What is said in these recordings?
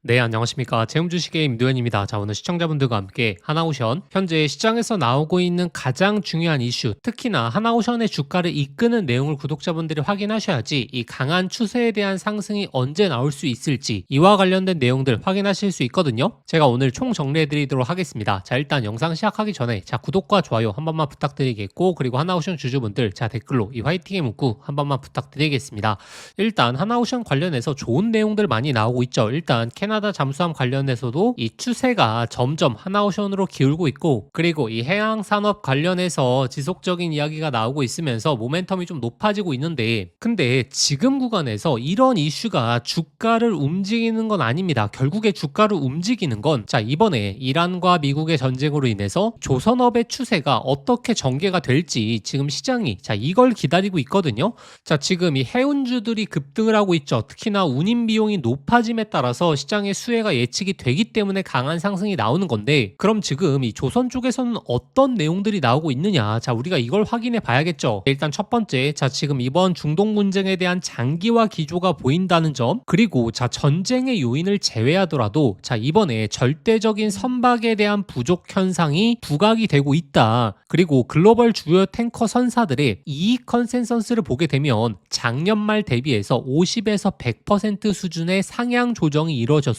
네, 안녕하십니까. 재움주식의 임도현입니다. 자, 오늘 시청자분들과 함께 하나오션, 현재 시장에서 나오고 있는 가장 중요한 이슈, 특히나 하나오션의 주가를 이끄는 내용을 구독자분들이 확인하셔야지 이 강한 추세에 대한 상승이 언제 나올 수 있을지 이와 관련된 내용들 확인하실 수 있거든요. 제가 오늘 총 정리해드리도록 하겠습니다. 자, 일단 영상 시작하기 전에 구독과 좋아요 한 번만 부탁드리겠고, 그리고 하나오션 주주분들 댓글로 이 화이팅의 문구 한 번만 부탁드리겠습니다. 일단 하나오션 관련해서 좋은 내용들 많이 나오고 있죠. 일단 캐나다 잠수함 관련해서도 이 추세가 점점 하나오션으로 기울고 있고, 그리고 이 해양 산업 관련해서 지속적인 이야기가 나오고 있으면서 모멘텀이 좀 높아지고 있는데, 근데 지금 구간에서 이런 이슈가 주가를 움직이는 건 아닙니다. 결국에 주가를 움직이는 건 이번에 이란과 미국의 전쟁으로 인해서 조선업의 추세가 어떻게 전개가 될지 지금 시장이 이걸 기다리고 있거든요. 지금 이 해운주들이 급등을 하고 있죠. 특히나 운임 비용이 높아짐에 따라서 시장의 수혜가 예측이 되기 때문에 강한 상승이 나오는 건데, 그럼 지금 이 조선 쪽에서는 어떤 내용들이 나오고 있느냐, 우리가 이걸 확인해 봐야겠죠. 일단 첫 번째, 지금 이번 중동 분쟁에 대한 장기화 기조가 보인다는 점, 그리고 전쟁의 요인을 제외하더라도 이번에 절대적인 선박에 대한 부족 현상이 부각이 되고 있다. 그리고 글로벌 주요 탱커 선사들의 이익 컨센서스를 보게 되면 작년 말 대비해서 50에서 100% 수준의 상향 조정이 이루어졌으며,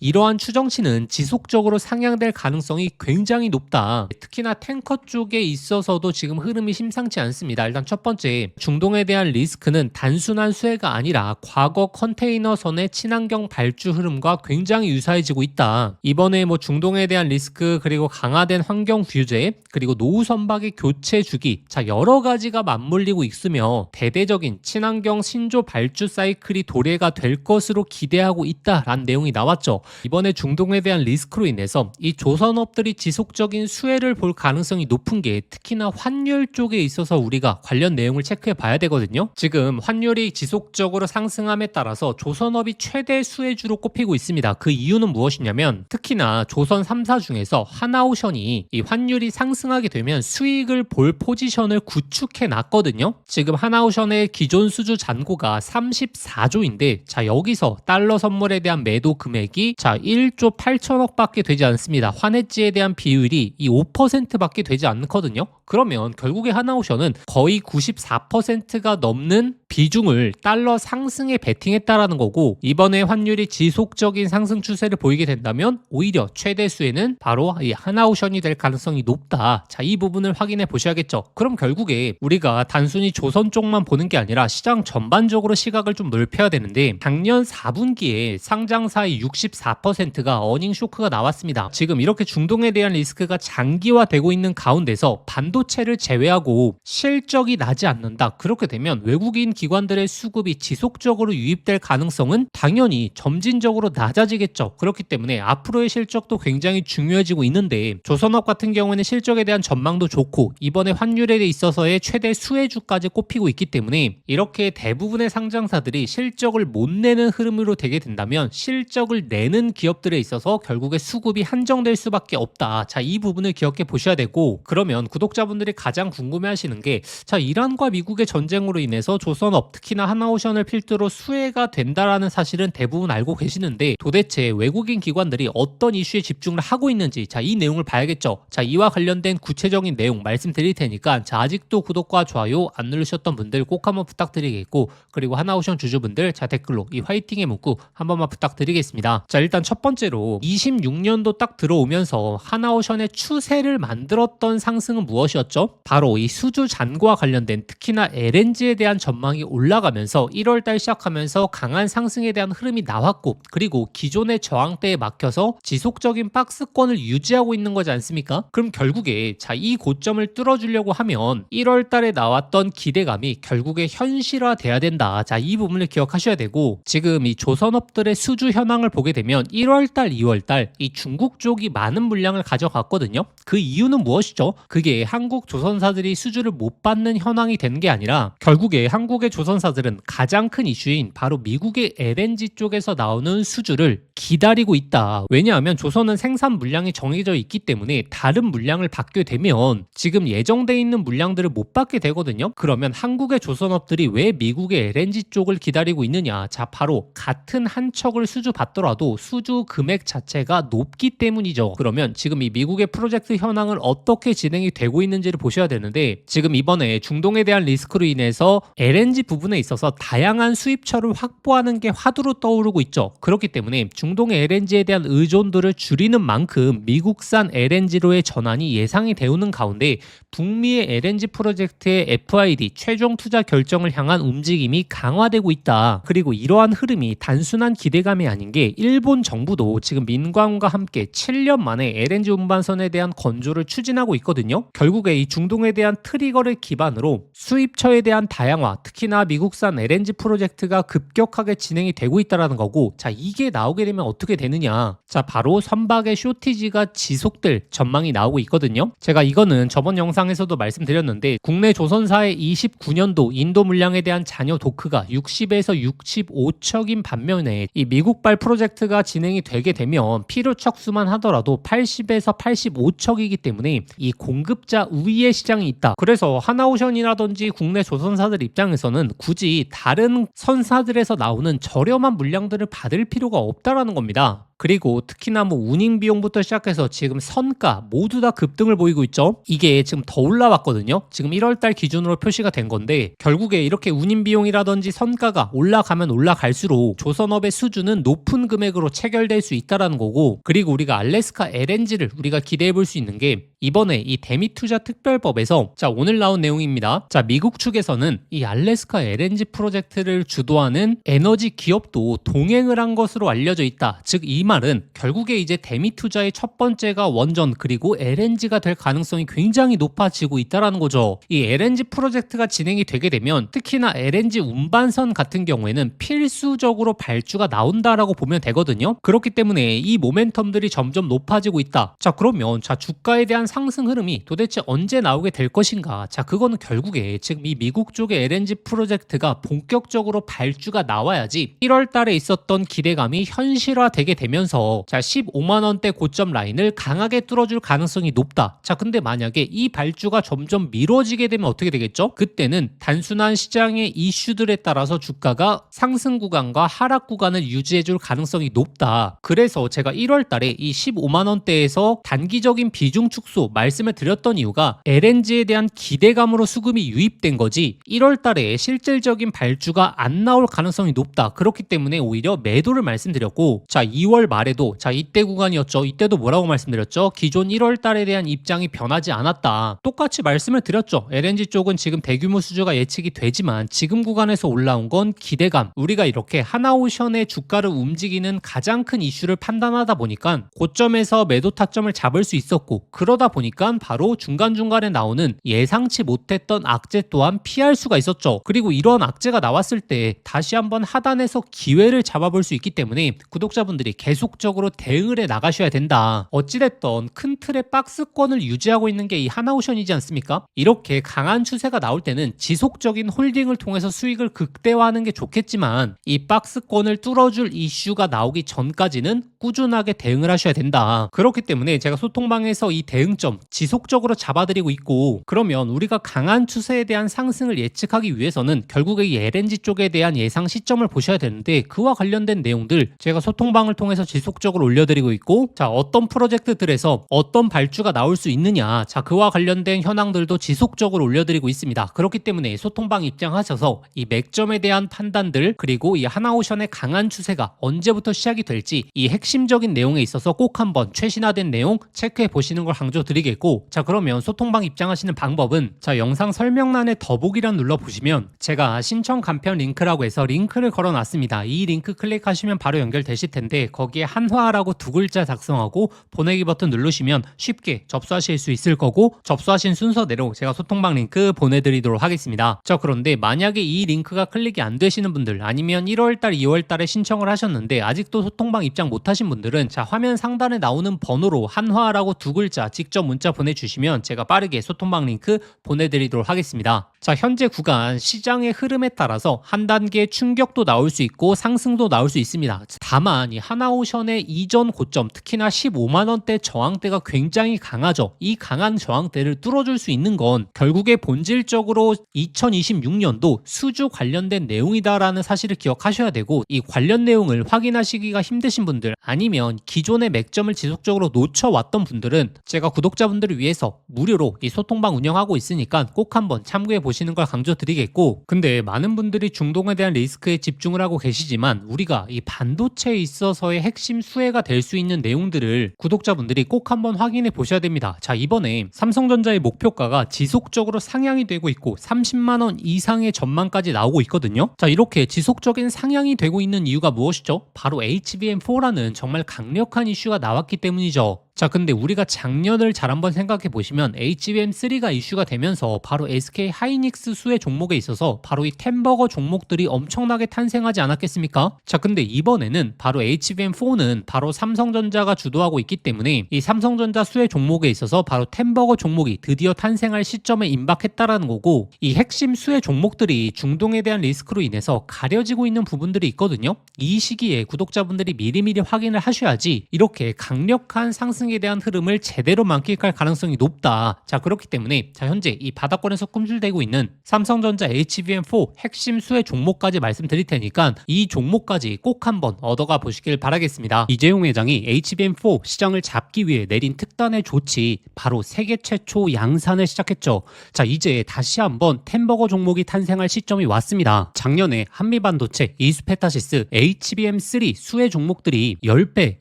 이러한 추정치는 지속적으로 상향될 가능성이 굉장히 높다. 특히나 탱커 쪽에 있어서도 지금 흐름이 심상치 않습니다. 일단 첫 번째, 중동에 대한 리스크는 단순한 수혜가 아니라 과거 컨테이너선의 친환경 발주 흐름과 굉장히 유사해지고 있다. 이번에 중동에 대한 리스크, 그리고 강화된 환경 규제, 그리고 노후 선박의 교체 주기, 여러 가지가 맞물리고 있으며 대대적인 친환경 신조 발주 사이클이 도래가 될 것으로 기대하고 있다라는 내용이 나왔죠. 이번에 중동에 대한 리스크로 인해서 이 조선업들이 지속적인 수혜를 볼 가능성이 높은 게 특히나 환율 쪽에 있어서 우리가 관련 내용을 체크해 봐야 되거든요. 지금 환율이 지속적으로 상승함에 따라서 조선업이 최대 수혜주로 꼽히고 있습니다. 그 이유는 무엇이냐면, 특히나 조선 3사 중에서 하나오션이 이 환율이 상승하게 되면 수익을 볼 포지션을 구축해 놨거든요. 지금 하나오션의 기존 수주 잔고가 34조인데 여기서 달러 선물에 대한 매도 금액이 1조 8천억 밖에 되지 않습니다. 환해지에 대한 비율이 이 5%밖에 되지 않거든요. 그러면 결국에 하나오션은 거의 94%가 넘는 비중을 달러 상승에 베팅했다라는 거고, 이번에 환율이 지속적인 상승 추세를 보이게 된다면 오히려 최대 수혜는 바로 이 하나오션이 될 가능성이 높다. 이 부분을 확인해 보셔야겠죠. 그럼 결국에 우리가 단순히 조선 쪽만 보는 게 아니라 시장 전반적으로 시각을 좀 넓혀야 되는데, 작년 4분기에 상장사의 64%가 어닝 쇼크가 나왔습니다. 지금 이렇게 중동에 대한 리스크가 장기화되고 있는 가운데서 반도체를 제외하고 실적이 나지 않는다. 그렇게 되면 외국인 기관들의 수급이 지속적으로 유입될 가능성은 당연히 점진적으로 낮아지겠죠. 그렇기 때문에 앞으로의 실적도 굉장히 중요해지고 있는데, 조선업 같은 경우에는 실적에 대한 전망도 좋고 이번에 환율에 있어서의 최대 수혜주까지 꼽히고 있기 때문에, 이렇게 대부분의 상장사들이 실적을 못 내는 흐름으로 되게 된다면 실적을 내는 기업들에 있어서 결국에 수급이 한정될 수밖에 없다. 이 부분을 기억해 보셔야 되고, 그러면 구독자분들이 가장 궁금해하시는 게, 이란과 미국의 전쟁으로 인해서 조선업, 특히나 하나오션을 필두로 수혜가 된다라는 사실은 대부분 알고 계시는데, 도대체 외국인 기관들이 어떤 이슈에 집중을 하고 있는지 이 내용을 봐야겠죠. 이와 관련된 구체적인 내용 말씀드릴 테니까 아직도 구독과 좋아요 안 누르셨던 분들 꼭 한번 부탁드리겠고, 그리고 하나오션 주주분들 댓글로 이 화이팅의 문구 한 번만 부탁드리겠습니다. 일단 첫 번째로 26년도 딱 들어오면서 하나오션의 추세를 만들었던 상승은 무엇이었죠? 바로 이 수주 잔고와 관련된, 특히나 LNG에 대한 전망이 올라가면서 1월달 시작하면서 강한 상승에 대한 흐름이 나왔고, 그리고 기존의 저항대에 막혀서 지속적인 박스권을 유지하고 있는 거지 않습니까? 그럼 결국에 이 고점을 뚫어주려고 하면 1월달에 나왔던 기대감이 결국에 현실화돼야 된다. 이 부분을 기억하셔야 되고, 지금 이 조선업들의 수주 현황을 보게 되면 1월달, 2월달 이 중국 쪽이 많은 물량을 가져갔거든요. 그 이유는 무엇이죠? 그게 한국 조선사들이 수주를 못 받는 현황이 된 게 아니라 결국에 한국의 한국의 조선사들은 가장 큰 이슈인 바로 미국의 LNG 쪽에서 나오는 수주를 기다리고 있다. 왜냐하면 조선은 생산 물량이 정해져 있기 때문에 다른 물량을 받게 되면 지금 예정돼 있는 물량들을 못 받게 되거든요. 그러면 한국의 조선업들이 왜 미국의 LNG 쪽을 기다리고 있느냐? 자, 바로 같은 한 척을 수주 받더라도 수주 금액 자체가 높기 때문이죠. 그러면 지금 이 미국의 프로젝트 현황을 어떻게 진행이 되고 있는지를 보셔야 되는데, 지금 이번에 중동에 대한 리스크로 인해서 LNG 부분에 있어서 다양한 수입처를 확보하는 게 화두로 떠오르고 있죠. 그렇기 때문에 중동의 LNG에 대한 의존도를 줄이는 만큼 미국산 LNG로의 전환이 예상이 되오는 가운데 북미의 LNG 프로젝트의 FID 최종 투자 결정을 향한 움직임이 강화되고 있다. 그리고 이러한 흐름이 단순한 기대감이 아닌 게 일본 정부도 지금 민관과 함께 7년 만에 LNG 운반선에 대한 건조를 추진하고 있거든요. 결국에 이 중동에 대한 트리거를 기반으로 수입처에 대한 다양화, 특히나 미국산 LNG 프로젝트가 급격하게 진행이 되고 있다는 거고, 자, 이게 나오게 되면 어떻게 되느냐? 자, 바로 선박의 쇼티지가 지속될 전망이 나오고 있거든요. 제가 이거는 저번 영상에서도 말씀드렸는데, 국내 조선사의 29년도 인도 물량에 대한 잔여 도크가 60에서 65척인 반면에 이 미국발 프로젝트가 진행이 되게 되면 필요 척수만 하더라도 80에서 85척이기 때문에 이 공급자 우위의 시장이 있다. 그래서 하나오션이라든지 국내 조선사들 입장에서는 굳이 다른 선사들에서 나오는 저렴한 물량들을 받을 필요가 없다라는 겁니다. 그리고 특히나 운임 비용부터 시작해서 지금 선가 모두 다 급등을 보이고 있죠. 이게 지금 더 올라왔거든요. 지금 1월달 기준으로 표시가 된 건데, 결국에 이렇게 운임 비용이라든지 선가가 올라가면 올라갈수록 조선업의 수주는 높은 금액으로 체결될 수 있다라는 거고, 그리고 우리가 알래스카 LNG를 우리가 기대해 볼 수 있는 게 이번에 이 대미투자 특별법에서, 자, 오늘 나온 내용입니다. 자, 미국 측에서는 이 알래스카 LNG 프로젝트를 주도하는 에너지 기업도 동행을 한 것으로 알려져 있다. 즉 이 말은 결국에 이제 대미투자의 첫 번째가 원전 그리고 LNG가 될 가능성이 굉장히 높아지고 있다라는 거죠. 이 LNG 프로젝트가 진행이 되게 되면 특히나 LNG 운반선 같은 경우에는 필수적으로 발주가 나온다라고 보면 되거든요. 그렇기 때문에 이 모멘텀들이 점점 높아지고 있다. 자, 그러면 자, 주가에 대한 상승 흐름이 도대체 언제 나오게 될 것인가? 자, 그거는 결국에 지금 이 미국 쪽의 LNG 프로젝트가 본격적으로 발주가 나와야지 1월 달에 있었던 기대감이 현실화되게 되면서 자, 15만 원대 고점 라인을 강하게 뚫어줄 가능성이 높다. 자, 근데 만약에 이 발주가 점점 미뤄지게 되면 어떻게 되겠죠? 그때는 단순한 시장의 이슈들에 따라서 주가가 상승 구간과 하락 구간을 유지해줄 가능성이 높다. 그래서 제가 1월 달에 이 15만 원대에서 단기적인 비중 축소 말씀을 드렸던 이유가 LNG에 대한 기대감으로 수급이 유입된 거지 1월 달에 실질적인 발주가 안 나올 가능성이 높다. 그렇기 때문에 오히려 매도를 말씀드렸고, 자, 2월 말에도 자, 이때 구간이었죠. 이때도 뭐라고 말씀드렸죠? 기존 1월 달에 대한 입장이 변하지 않았다. 똑같이 말씀을 드렸죠. LNG 쪽은 지금 대규모 수주가 예측이 되지만 지금 구간에서 올라온 건 기대감. 우리가 이렇게 하나오션의 주가를 움직이는 가장 큰 이슈를 판단하다 보니까 고점에서 매도 타점을 잡을 수 있었고, 그러다 보니까 바로 중간중간에 나오는 예상치 못했던 악재 또한 피할 수가 있었죠. 그리고 이런 악재가 나왔을 때 다시 한번 하단에서 기회를 잡아볼 수 있기 때문에 구독자분들이 계속적으로 대응을 해 나가셔야 된다. 어찌됐던 큰 틀의 박스권을 유지하고 있는 게 이 하나오션이지 않습니까? 이렇게 강한 추세가 나올 때는 지속적인 홀딩을 통해서 수익을 극대화하는 게 좋겠지만 이 박스권을 뚫어줄 이슈가 나오기 전까지는 꾸준하게 대응을 하셔야 된다. 그렇기 때문에 제가 소통방에서 이 대응점 지속적으로 잡아드리고 있고, 그러면 우리가 강한 추세에 대한 상승을 예측하기 위해서는 결국에 이 LNG 쪽에 대한 예상 시점을 보셔야 되는데, 그와 관련된 내용들 제가 소통방을 통해서 지속적으로 올려드리고 있고, 자, 어떤 프로젝트들에서 어떤 발주가 나올 수 있느냐, 자, 그와 관련된 현황들도 지속적으로 올려드리고 있습니다. 그렇기 때문에 소통방 입장하셔서 이 맥점에 대한 판단들, 그리고 이 하나오션의 강한 추세가 언제부터 시작이 될지 이 핵심적인 내용에 있어서 꼭 한번 최신화된 내용 체크해 보시는 걸 강조드리겠고, 자, 그러면 소통방 입장하시는 방법은 자, 영상 설명란에 더보기란 눌러보시면 제가 신청 간편 링크라고 해서 링크를 걸어놨습니다. 이 링크 클릭하시면 바로 연결되실 텐데, 거기에 한화라고 두 글자 작성하고 보내기 버튼 누르시면 쉽게 접수하실 수 있을 거고, 접수하신 순서대로 제가 소통방 링크 보내드리도록 하겠습니다. 자, 그런데 만약에 이 링크가 클릭이 안 되시는 분들, 아니면 1월달 2월달에 신청을 하셨는데 아직도 소통방 입장 못하신 분들은 자, 화면 상단에 나오는 번호로 한화라고 두 글자 직접 문자 보내주시면 제가 빠르게 소통방 링크 보내드리도록 하겠습니다. 자, 현재 구간 시장의 흐름에 따라서 한 단계 충격도 나올 수 있고 상승도 나올 수 있습니다. 다만 이 하나오션의 이전 고점, 특히나 15만 원대 저항대가 굉장히 강하죠. 이 강한 저항대를 뚫어줄 수 있는 건 결국에 본질적으로 2026년도 수주 관련된 내용이다라는 사실을 기억하셔야 되고, 이 관련 내용을 확인하시기가 힘드신 분들, 아니면 기존의 맥점을 지속적으로 놓쳐왔던 분들은 제가 구독자분들을 위해서 무료로 이 소통방 운영하고 있으니까 꼭 한번 참고해 보시는 걸 강조드리겠고, 근데 많은 분들이 중동에 대한 리스크에 집중을 하고 계시지만 우리가 이 반도체에 있어서의 핵심 수혜가 될 수 있는 내용들을 구독자분들이 꼭 한번 확인해 보셔야 됩니다. 자, 이번에 삼성전자의 목표가가 지속적으로 상향이 되고 있고 30만 원 이상의 전망까지 나오고 있거든요. 자, 이렇게 지속적인 상향이 되고 있는 이유가 무엇이죠? 바로 HBM4라는 정말 강력한 이슈가 나왔기 때문이죠. 자, 근데 우리가 작년을 잘 한번 생각해 보시면 HBM3가 이슈가 되면서 바로 SK 하이닉스 수혜 종목에 있어서 바로 이 템버거 종목들이 엄청나게 탄생하지 않았겠습니까? 자, 근데 이번에는 바로 HBM4는 바로 삼성전자가 주도하고 있기 때문에 이 삼성전자 수혜 종목에 있어서 바로 템버거 종목이 드디어 탄생할 시점에 임박했다라는 거고, 이 핵심 수혜 종목들이 중동에 대한 리스크로 인해서 가려지고 있는 부분들이 있거든요. 이 시기에 구독자분들이 미리미리 확인을 하셔야지 이렇게 강력한 상승 에 대한 흐름을 제대로 만끽할 가능성이 높다. 자, 그렇기 때문에 자, 현재 이 바닥권에서 꿈틀대고 있는 삼성전자 HBM4 핵심 수혜 종목까지 말씀드릴 테니까 이 종목까지 꼭 한번 얻어가 보시길 바라겠습니다. 이재용 회장이 HBM4 시장을 잡기 위해 내린 특단의 조치, 바로 세계 최초 양산을 시작했죠. 자, 이제 다시 한번 템버거 종목이 탄생할 시점이 왔습니다. 작년에 한미반도체, 이수페타시스, HBM3 수혜 종목들이 10배,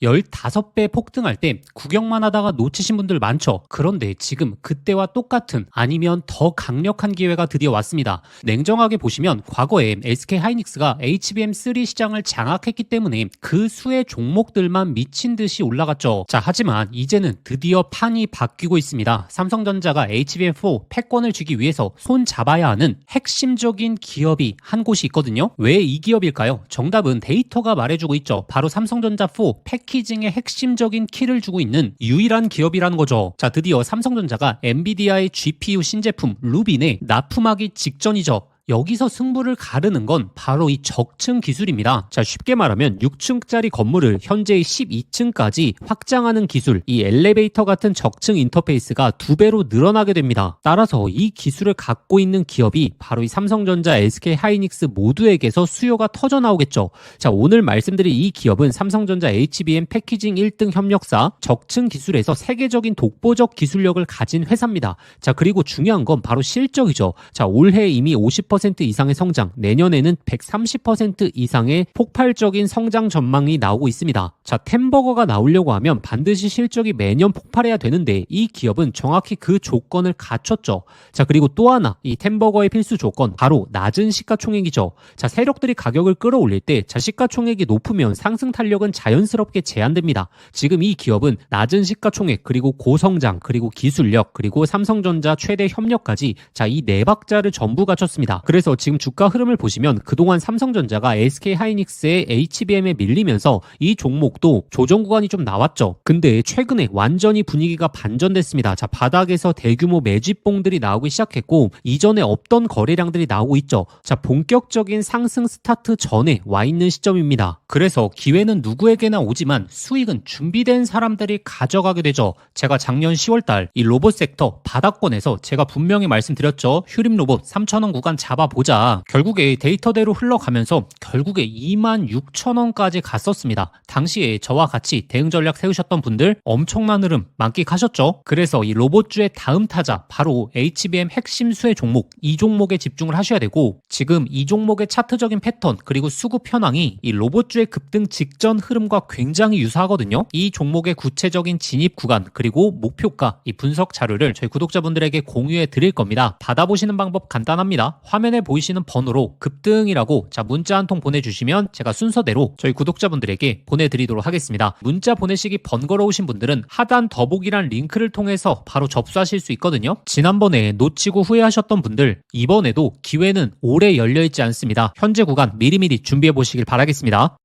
15배 폭등할 때 구경만 하다가 놓치신 분들 많죠. 그런데 지금 그때와 똑같은, 아니면 더 강력한 기회가 드디어 왔습니다. 냉정하게 보시면 과거에 SK 하이닉스가 HBM3 시장을 장악했기 때문에 그 수의 종목들만 미친 듯이 올라갔죠. 자, 하지만 이제는 드디어 판이 바뀌고 있습니다. 삼성전자가 HBM4 패권을 쥐기 위해서 손 잡아야 하는 핵심적인 기업이 한 곳이 있거든요. 왜 이 기업일까요? 정답은 데이터가 말해주고 있죠. 바로 삼성전자 4 패키징의 핵심적인 키를 주고 있는 유일한 기업이라는 거죠. 자, 드디어 삼성전자가 엔비디아의 GPU 신제품 루빈에 납품하기 직전이죠. 여기서 승부를 가르는 건 바로 이 적층 기술입니다. 자, 쉽게 말하면 6층짜리 건물을 현재의 12층까지 확장하는 기술, 이 엘리베이터 같은 적층 인터페이스가 2배로 늘어나게 됩니다. 따라서 이 기술을 갖고 있는 기업이 바로 이 삼성전자, SK 하이닉스 모두에게서 수요가 터져 나오겠죠. 자, 오늘 말씀드린 이 기업은 삼성전자 HBM 패키징 1등 협력사, 적층 기술에서 세계적인 독보적 기술력을 가진 회사입니다. 자, 그리고 중요한 건 바로 실적이죠. 자, 올해 이미 50% 이상의 성장, 내년에는 130% 이상의 폭발적인 성장 전망이 나오고 있습니다. 자, 템버거가 나오려고 하면 반드시 실적이 매년 폭발해야 되는데 이 기업은 정확히 그 조건을 갖췄죠. 자, 그리고 또 하나, 이 템버거의 필수 조건, 바로 낮은 시가총액이죠. 자, 세력들이 가격을 끌어올릴 때 자, 시가총액이 높으면 상승 탄력은 자연스럽게 제한됩니다. 지금 이 기업은 낮은 시가총액, 그리고 고성장, 그리고 기술력, 그리고 삼성전자 최대 협력까지, 자, 이 네 박자를 전부 갖췄습니다. 그래서 지금 주가 흐름을 보시면 그동안 삼성전자가 SK 하이닉스의 HBM에 밀리면서 이 종목도 조정 구간이 좀 나왔죠. 근데 최근에 완전히 분위기가 반전됐습니다. 자, 바닥에서 대규모 매집봉들이 나오기 시작했고 이전에 없던 거래량들이 나오고 있죠. 자, 본격적인 상승 스타트 전에 와 있는 시점입니다. 그래서 기회는 누구에게나 오지만 수익은 준비된 사람들이 가져가게 되죠. 제가 작년 10월달 이 로봇 섹터 바닥권에서 제가 분명히 말씀드렸죠. 휴림 로봇 3,000원 구간 잡아보자. 결국에 데이터대로 흘러가면서 결국에 26,000원까지 갔었습니다. 당시에 저와 같이 대응 전략 세우셨던 분들 엄청난 흐름 만끽하셨죠? 그래서 이 로봇주의 다음 타자, 바로 HBM 핵심 수혜 종목, 이 종목에 집중을 하셔야 되고, 지금 이 종목의 차트적인 패턴 그리고 수급 현황이 이 로봇주의 급등 직전 흐름과 굉장히 유사하거든요. 이 종목의 구체적인 진입 구간 그리고 목표가, 이 분석 자료를 저희 구독자분들에게 공유해 드릴 겁니다. 받아보시는 방법 간단합니다. 화면에 보이시는 번호로 급등이라고 자, 문자 한 통 보내주시면 제가 순서대로 저희 구독자분들에게 보내드리도록 하겠습니다. 문자 보내시기 번거로우신 분들은 하단 더보기란 링크를 통해서 바로 접수하실 수 있거든요. 지난번에 놓치고 후회하셨던 분들, 이번에도 기회는 오래 열려있지 않습니다. 현재 구간 미리미리 준비해 보시길 바라겠습니다.